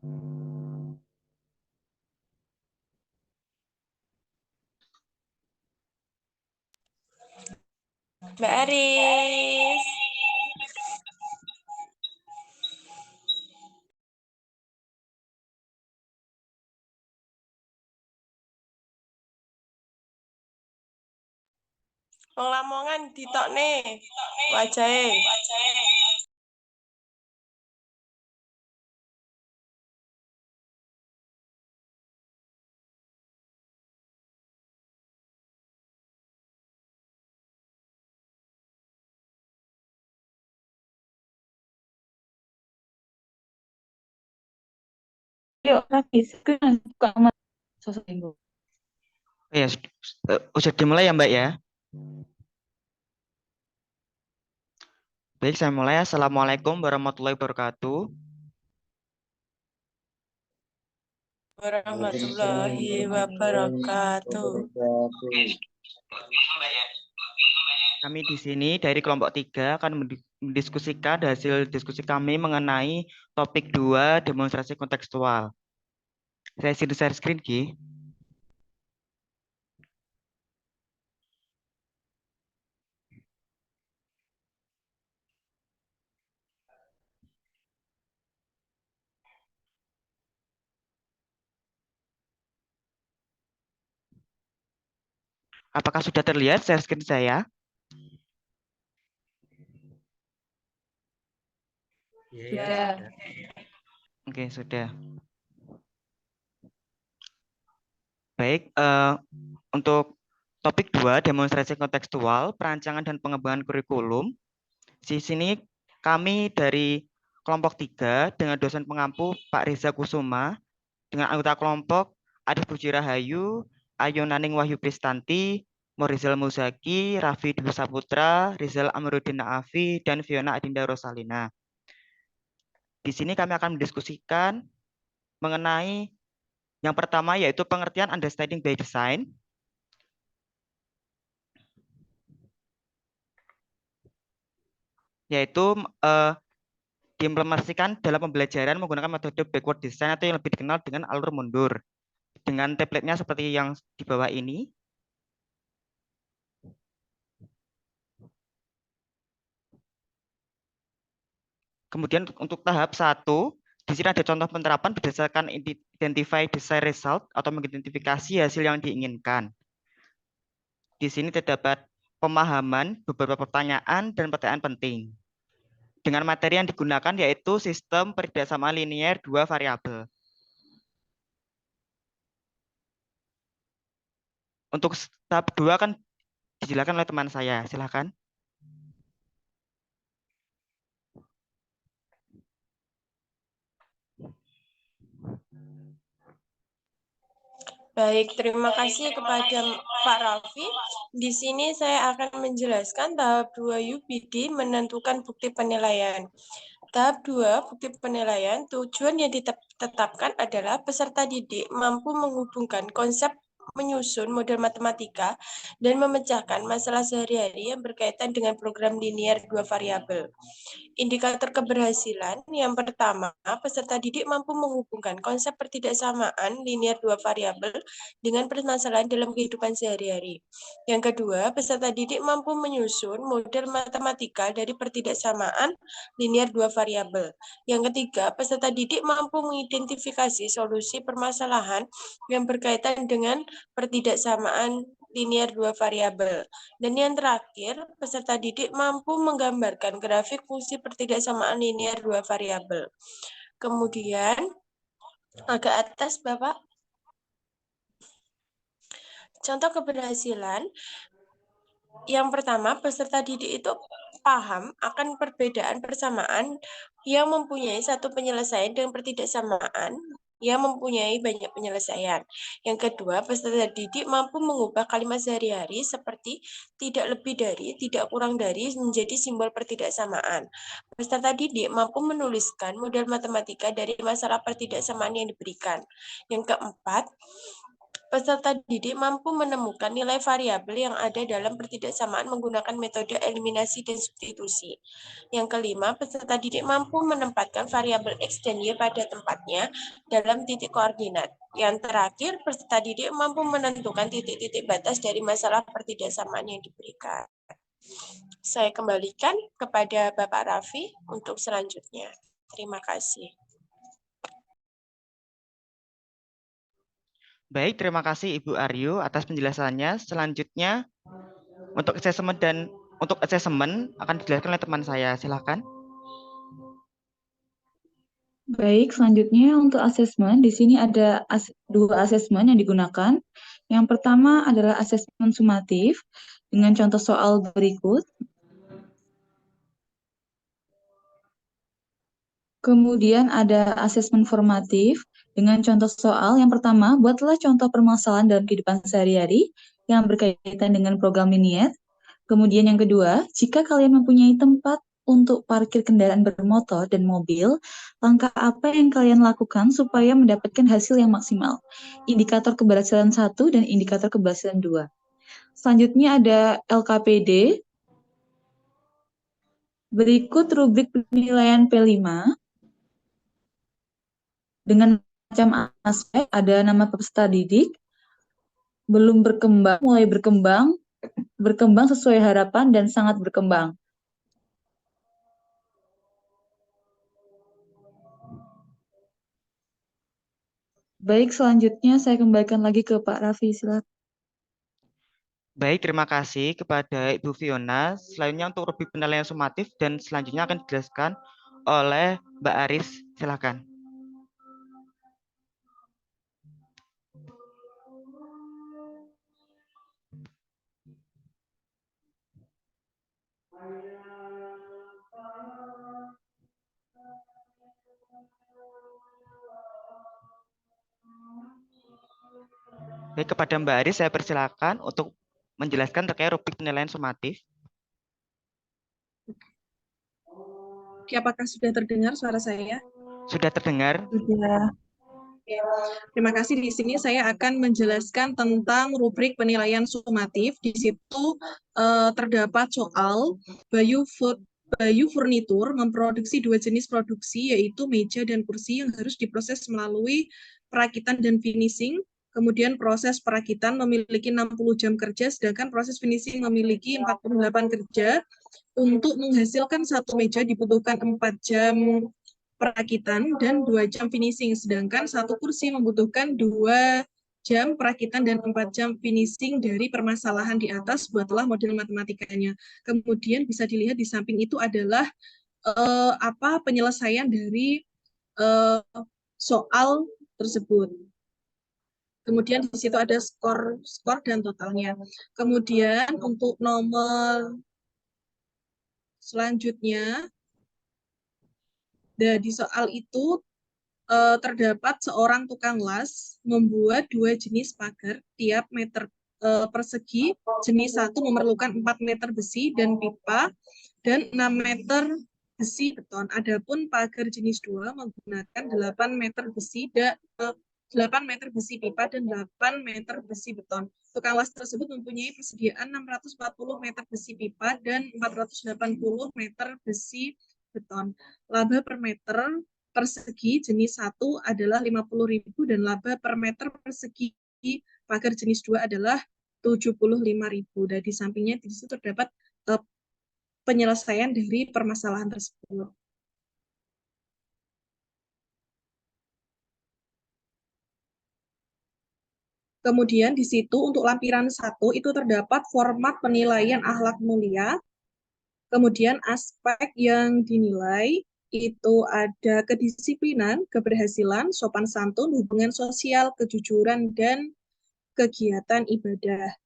Mbak Aris. Wong Lamongan ditokne wajahe. Yuk, lagi screen buka amat sosok minggu. Ya, sudah dimulai ya Mbak ya. Baik, saya mulai. Assalamualaikum warahmatullahi wabarakatuh. Warahmatullahi wabarakatuh. Kami di sini dari kelompok 3 akan mendiskusikan hasil diskusi kami mengenai topik 2 demonstrasi kontekstual. Saya share screen, Ki. Apakah sudah terlihat share screen saya? Sudah. Oke, sudah. Baik, untuk topik 2 demonstrasi kontekstual, perancangan dan pengembangan kurikulum. Di sini kami dari kelompok 3 dengan dosen pengampu Pak Reza Kusuma, dengan anggota kelompok Arif Puji Rahayu, Ayo Naning Wahyu Pristanti, Morizal Muzaki, Raffi Dwi Saputra, Rizal Amruddin Naafi, dan Fiona Adinda Rosalina. Di sini kami akan mendiskusikan mengenai yang pertama yaitu pengertian understanding by design, yaitu diimplementasikan dalam pembelajaran menggunakan metode backward design atau yang lebih dikenal dengan alur mundur. Dengan template-nya seperti yang di bawah ini. Kemudian untuk tahap 1, di sini ada contoh penerapan berdasarkan identify desired result atau mengidentifikasi hasil yang diinginkan. Di sini terdapat pemahaman beberapa pertanyaan dan pertanyaan penting. Dengan materi yang digunakan yaitu sistem pertidaksamaan linier 2 variabel. Untuk tahap 2 akan dijelaskan oleh teman saya. Silakan. Baik, terima kasih kepada Pak Raffi. Di sini saya akan menjelaskan tahap 2 UPD menentukan bukti penilaian. Tahap 2 bukti penilaian, tujuan yang ditetapkan adalah peserta didik mampu menghubungkan konsep menyusun model matematika dan memecahkan masalah sehari-hari yang berkaitan dengan program linear 2 variabel. Indikator keberhasilan yang pertama, peserta didik mampu menghubungkan konsep pertidaksamaan linear 2 variabel dengan permasalahan dalam kehidupan sehari-hari. Yang kedua, peserta didik mampu menyusun model matematika dari pertidaksamaan linear 2 variabel. Yang ketiga, peserta didik mampu mengidentifikasi solusi permasalahan yang berkaitan dengan pertidaksamaan linear 2 variabel. Dan yang terakhir, peserta didik mampu menggambarkan grafik fungsi pertidaksamaan linear 2 variabel. Kemudian, agak atas, Bapak. Contoh keberhasilan, yang pertama, peserta didik itu paham akan perbedaan persamaan yang mempunyai satu penyelesaian dengan pertidaksamaan yang mempunyai banyak penyelesaian. Yang kedua, peserta didik mampu mengubah kalimat sehari-hari seperti tidak lebih dari, tidak kurang dari menjadi simbol pertidaksamaan. Peserta didik mampu menuliskan model matematika dari masalah pertidaksamaan yang diberikan. Yang keempat, Peserta didik mampu menemukan nilai variabel yang ada dalam pertidaksamaan menggunakan metode eliminasi dan substitusi. Yang kelima, peserta didik mampu menempatkan variabel X dan Y pada tempatnya dalam titik koordinat. Yang terakhir, peserta didik mampu menentukan titik-titik batas dari masalah pertidaksamaan yang diberikan. Saya kembalikan kepada Bapak Raffi untuk selanjutnya. Terima kasih. Baik, terima kasih Ibu Aryo atas penjelasannya. Selanjutnya untuk asesmen akan dijelaskan oleh teman saya. Silakan. Baik, selanjutnya untuk asesmen, di sini ada dua asesmen yang digunakan. Yang pertama adalah asesmen sumatif dengan contoh soal berikut. Kemudian ada asesmen formatif dengan contoh soal. Yang pertama, buatlah contoh permasalahan dalam kehidupan sehari-hari yang berkaitan dengan program Miniet. Kemudian yang kedua, jika kalian mempunyai tempat untuk parkir kendaraan bermotor dan mobil, langkah apa yang kalian lakukan supaya mendapatkan hasil yang maksimal? Indikator keberhasilan 1 dan indikator keberhasilan 2. Selanjutnya ada LKPD. Berikut rubrik penilaian P5. Dengan macam aspek, ada nama peserta didik, belum berkembang, mulai berkembang, berkembang sesuai harapan, dan sangat berkembang. Baik, selanjutnya saya kembalikan lagi ke Pak Raffi, silakan. Baik, terima kasih kepada Ibu Fiona. Selanjutnya untuk rubrik penilaian sumatif dan selanjutnya akan dijelaskan oleh Mbak Aris. Silakan. Baik, kepada Mbak Aris saya persilakan untuk menjelaskan terkait rubrik penilaian sumatif. Oke, apakah sudah terdengar suara saya? Sudah terdengar? Sudah. Oke. Terima kasih. Di sini saya akan menjelaskan tentang rubrik penilaian sumatif. Di situ terdapat soal Bayu Furnitur memproduksi dua jenis produksi, yaitu meja dan kursi yang harus diproses melalui perakitan dan finishing. Kemudian proses perakitan memiliki 60 jam kerja, sedangkan proses finishing memiliki 48 kerja. Untuk menghasilkan satu meja dibutuhkan 4 jam perakitan dan 2 jam finishing, sedangkan satu kursi membutuhkan 2 jam perakitan dan 4 jam finishing. Dari permasalahan di atas, buatlah model matematikanya. Kemudian bisa dilihat di samping itu adalah penyelesaian dari soal tersebut. Kemudian di situ ada skor dan totalnya. Kemudian untuk nomor selanjutnya, di soal itu terdapat seorang tukang las membuat dua jenis pagar tiap meter persegi. Jenis satu memerlukan 4 meter besi dan pipa dan 6 meter besi beton. Adapun pagar jenis 2 menggunakan 8 meter besi 8 meter besi pipa dan 8 meter besi beton. Tukang las tersebut mempunyai persediaan 640 meter besi pipa dan 480 meter besi beton. Laba per meter persegi jenis 1 adalah 50.000 dan laba per meter persegi pagar jenis 2 adalah 75.000. Dan di sampingnya di situ terdapat penyelesaian dari permasalahan tersebut. Kemudian di situ untuk lampiran 1 itu terdapat format penilaian akhlak mulia. Kemudian aspek yang dinilai itu ada kedisiplinan, keberhasilan, sopan santun, hubungan sosial, kejujuran, dan kegiatan ibadah.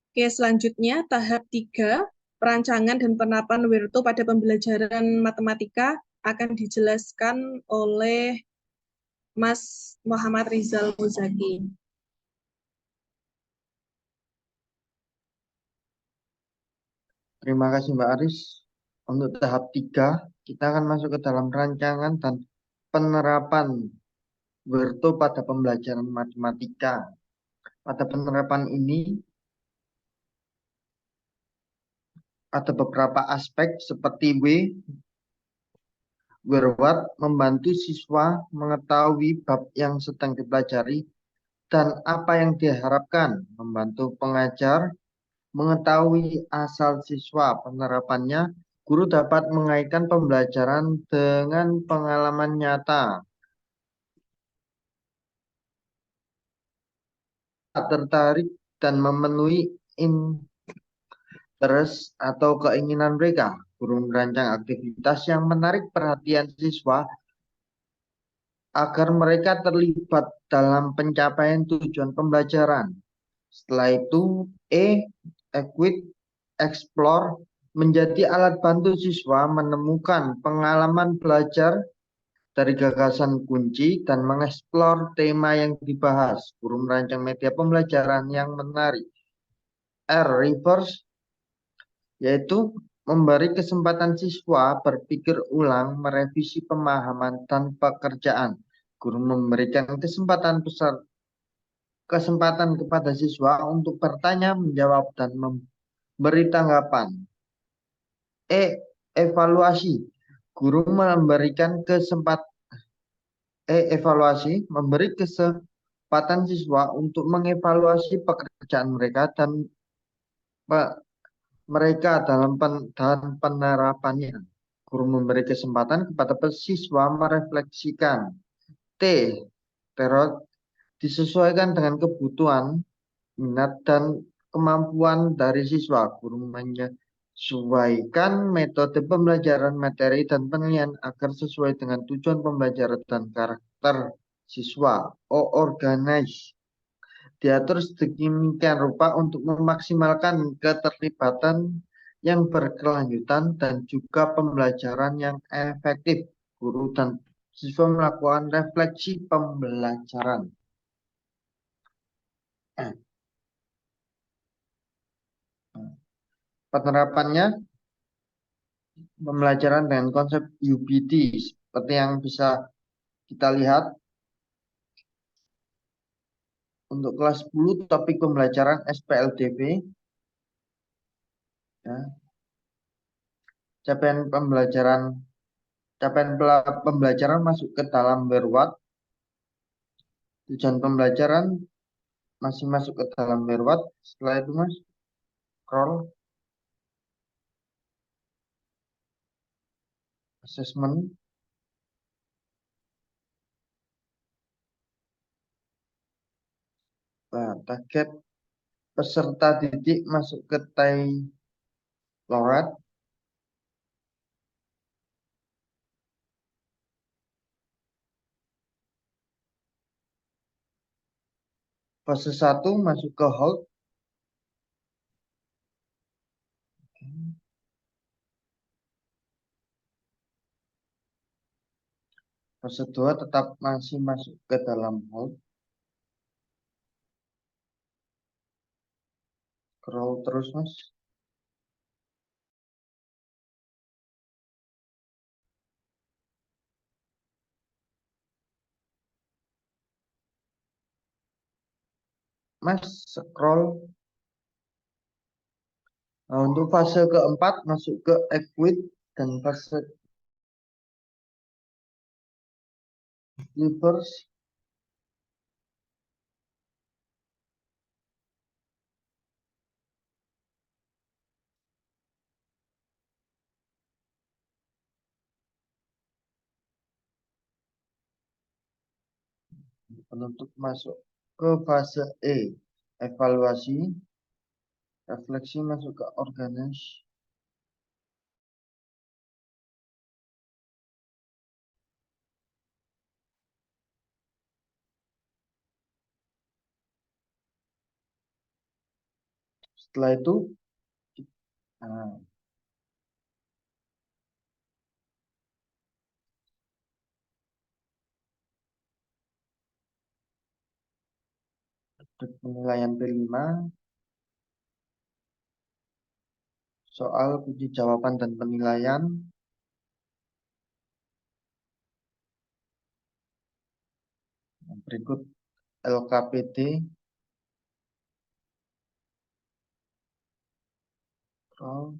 Oke, selanjutnya tahap 3, perancangan dan penerapan Wirto pada pembelajaran matematika akan dijelaskan oleh Mas Muhammad Rizal Muzaki. Terima kasih Mbak Aris. Untuk tahap 3, kita akan masuk ke dalam rancangan dan penerapan Berto pada pembelajaran matematika. Pada penerapan ini ada beberapa aspek seperti where what membantu siswa mengetahui bab yang sedang dipelajari dan apa yang diharapkan, membantu pengajar mengetahui asal siswa. Penerapannya, guru dapat mengaitkan pembelajaran dengan pengalaman nyata. Tertarik dan memenuhi interest atau keinginan mereka. Guru merancang aktivitas yang menarik perhatian siswa agar mereka terlibat dalam pencapaian tujuan pembelajaran. Setelah itu, equip, explore menjadi alat bantu siswa menemukan pengalaman belajar dari gagasan kunci dan mengeksplor tema yang dibahas. Guru merancang media pembelajaran yang menarik. Reverse, yaitu memberi kesempatan siswa berpikir ulang, merevisi pemahaman dan pekerjaan. Guru memberikan kesempatan kepada siswa untuk bertanya, menjawab, dan memberi tanggapan. Evaluasi. Guru memberi kesempatan siswa untuk mengevaluasi pekerjaan mereka dan dalam penerapannya. Guru memberi kesempatan kepada siswa merefleksikan. Terus disesuaikan dengan kebutuhan, minat, dan kemampuan dari siswa. Guru menyesuaikan metode pembelajaran, materi, dan penilaian agar sesuai dengan tujuan pembelajaran dan karakter siswa. Organize. Diatur sedemikian rupa untuk memaksimalkan keterlibatan yang berkelanjutan dan juga pembelajaran yang efektif. Guru dan siswa melakukan refleksi pembelajaran. Penerapannya, pembelajaran dengan konsep UBD seperti yang bisa kita lihat untuk kelas 10 topik pembelajaran SPLDB, ya. Capaian pembelajaran masuk ke dalam berwat. Tujuan pembelajaran masih masuk ke dalam berwat. Setelah itu mas scroll assessment. Nah, target peserta didik masuk ke Lorat. Fase 1 masuk ke hold. Fase 2 tetap masih masuk ke dalam hold. Scroll terus mas. Mas scroll. Nah, untuk fase keempat masuk ke equip dan fase reverse. Untuk masuk ke fase evaluasi, refleksi masuk ke organize. Setelah itu nah, penilaian P5, soal kunci jawaban dan penilaian. Berikut LKPD. Scroll.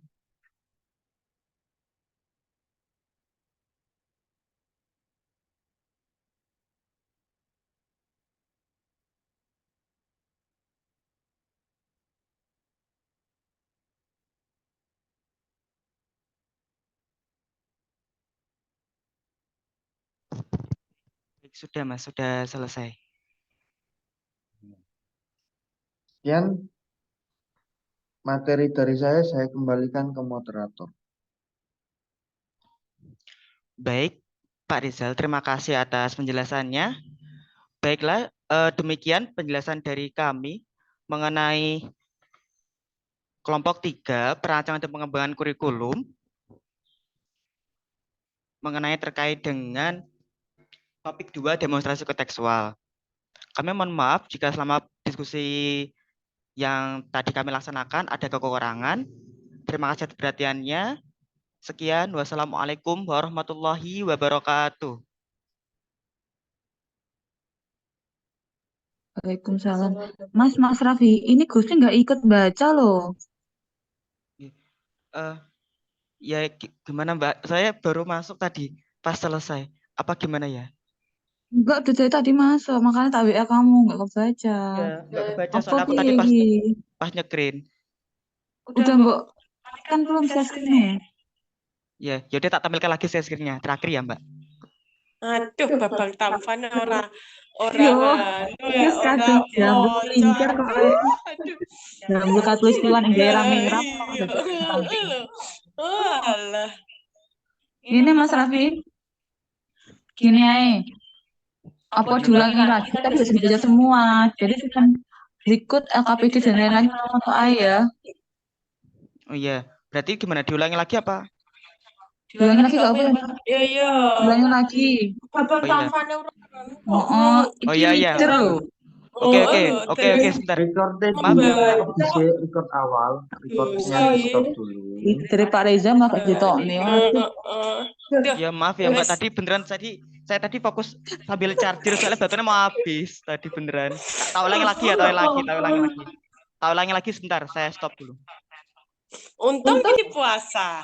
Baik, sudah Mas, sudah selesai. Sekian materi dari saya kembalikan ke moderator. Baik, Pak Rizal, terima kasih atas penjelasannya. Baiklah, demikian penjelasan dari kami mengenai kelompok 3, perancangan dan pengembangan kurikulum, mengenai terkait dengan topik 2, demonstrasi kontekstual. Kami mohon maaf jika selama diskusi yang tadi kami laksanakan ada kekurangan. Terima kasih atas perhatiannya. Sekian, wassalamualaikum warahmatullahi wabarakatuh. Waalaikumsalam. Mas Raffi, ini Gusti nggak ikut baca loh. Eh, ya gimana Mbak? Saya baru masuk tadi pas selesai. Apa gimana ya? Enggak, udah dari tadi masuk, makanya tak WA kamu, nggak kebaca. Ya, nggak kebaca Apa soalnya aku piye tadi pas iki? nyekerin. Udah mbok, kan belum share screen-nya. Ya, yaudah tak tampilkan lagi share screen-nya. Terakhir ya Mbak. Aduh, babang tampan ora Yo, anu ya, terus ora kadung jambul moco. lingkar kok. Aduh. Jambul katulistiwan yang daerah merah kok. Iya. Alah. Ini Mas Raffi, gini aja. Apa diulangi lagi, tapi harus dibaca semua. Jadi sistem berikut LKPD dan lain-lain untuk ya. Oh iya, berarti gimana? Diulangi lagi apa? Diulangi lagi gak boleh. Iya, iya. Diulangi lagi. Babang Oh iya. tampane ora Oh, Oh iki iya iya. mikir loh. Oke, sebentar. Recordnya Maaf ya, Mbak. record awal, recordnya di stop dulu. Dari Pak Reza mah gak gitu nih. Ya maaf ya Mbak, tadi beneran saya tadi fokus sambil charger soalnya baterainya mau habis tadi beneran. Tak ulangi lagi ya, tak ulangi lagi sebentar, saya stop dulu. Untung ini puasa.